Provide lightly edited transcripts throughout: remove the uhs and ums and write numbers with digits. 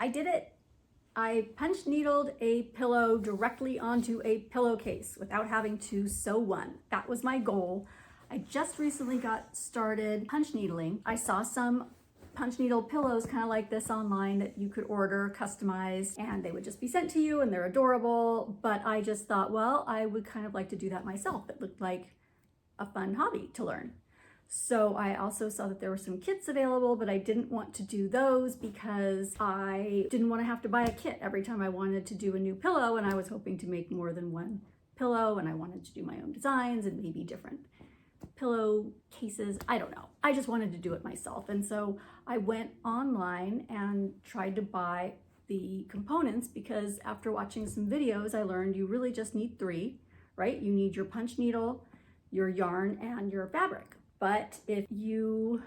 I did it. I punch needled a pillow directly onto a pillowcase without having to sew one. That was my goal. I just recently got started punch needling. I saw some punch needle pillows kind of like this online that you could order customized, and they would just be sent to you and they're adorable. But I just thought, well, I would kind of like to do that myself. It looked like a fun hobby to learn. So I also saw that there were some kits available, but I didn't want to do those because I didn't want to have to buy a kit every time I wanted to do a new pillow, and I was hoping to make more than one pillow, and I wanted to do my own designs and maybe different pillow cases. I don't know. I just wanted to do it myself. And so I went online and tried to buy the components, because after watching some videos, I learned you really just need 3, right? You need your punch needle, your yarn, and your fabric. But if you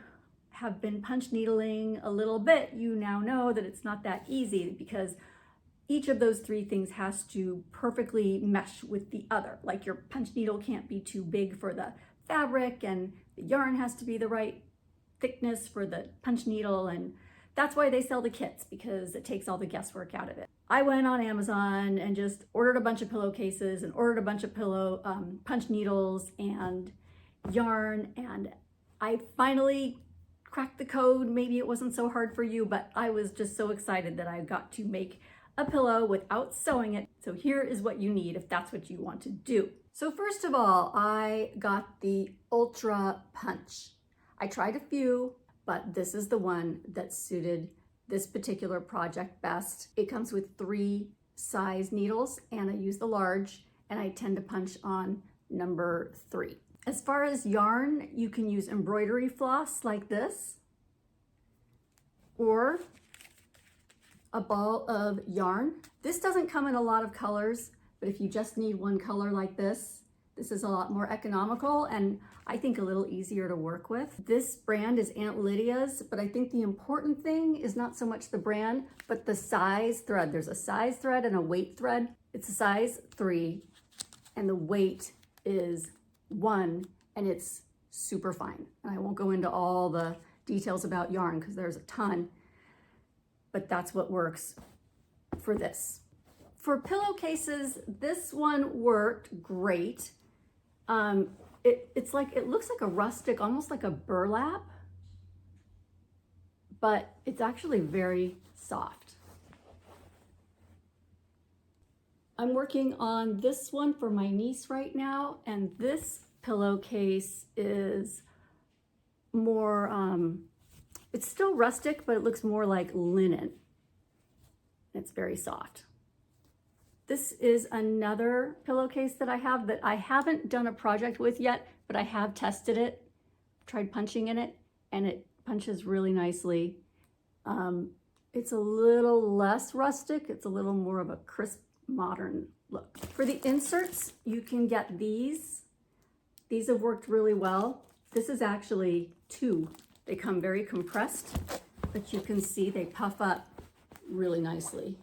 have been punch needling a little bit, you now know that it's not that easy, because each of those 3 things has to perfectly mesh with the other. Like your punch needle can't be too big for the fabric, and the yarn has to be the right thickness for the punch needle, and that's why they sell the kits, because it takes all the guesswork out of it. I went on Amazon and just ordered a bunch of pillowcases and ordered a bunch of punch needles and yarn, and I finally cracked the code. Maybe it wasn't so hard for you, but I was just so excited that I got to make a pillow without sewing it. So here is what you need if that's what you want to do. So first of all, I got the Ultra Punch. I tried a few, but this is the one that suited this particular project best. It comes with 3 size needles, and I use the large, and I tend to punch on number 3. As far as yarn, you can use embroidery floss like this, or a ball of yarn. This doesn't come in a lot of colors, but if you just need one color like this, this is a lot more economical and I think a little easier to work with. This brand is Aunt Lydia's, but I think the important thing is not so much the brand, but the size thread. There's a size thread and a weight thread. It's a size 3, and the weight is 1, and it's super fine. And I won't go into all the details about yarn because there's a ton, but that's what works for this. For pillowcases, this one worked great. It looks like a rustic, almost like a burlap, but it's actually very soft. I'm working on this one for my niece right now, and this pillowcase is more, it's still rustic, but it looks more like linen. It's very soft. This is another pillowcase that I have that I haven't done a project with yet, but I have tested it, tried punching in it, and it punches really nicely. It's a little less rustic. It's a little more of a crisp, modern look. For the inserts, you can get these. These have worked really well. This is actually 2. They come very compressed, but you can see they puff up really nicely.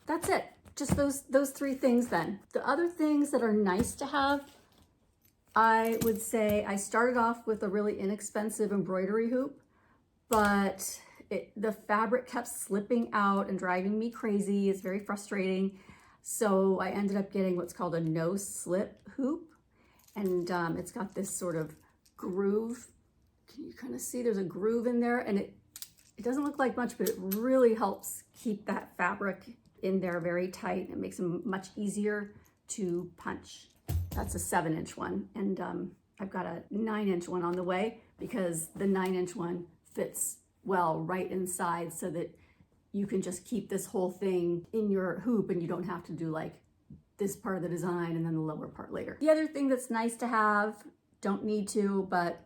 That's it. Just those 3 things then. The other things that are nice to have, I would say I started off with a really inexpensive embroidery hoop, but the fabric kept slipping out and driving me crazy. It's very frustrating. So I ended up getting what's called a no-slip hoop, and it's got this sort of groove. Can you kind of see there's a groove in there, and it doesn't look like much, but it really helps keep that fabric in there very tight. It makes them much easier to punch. That's a 7-inch one, and I've got a 9-inch one on the way, because the 9-inch one fits well right inside, so that you can just keep this whole thing in your hoop and you don't have to do like this part of the design and then the lower part later. The other thing that's nice to have, don't need to, but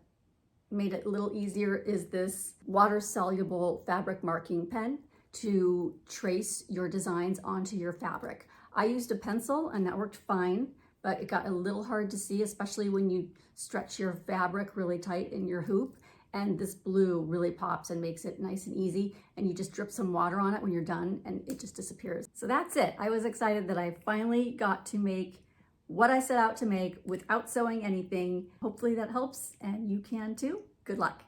made it a little easier, is this water-soluble fabric marking pen to trace your designs onto your fabric. I used a pencil and that worked fine, but it got a little hard to see, especially when you stretch your fabric really tight in your hoop. And this blue really pops and makes it nice and easy. And you just drip some water on it when you're done and it just disappears. So that's it. I was excited that I finally got to make what I set out to make without sewing anything. Hopefully that helps and you can too. Good luck.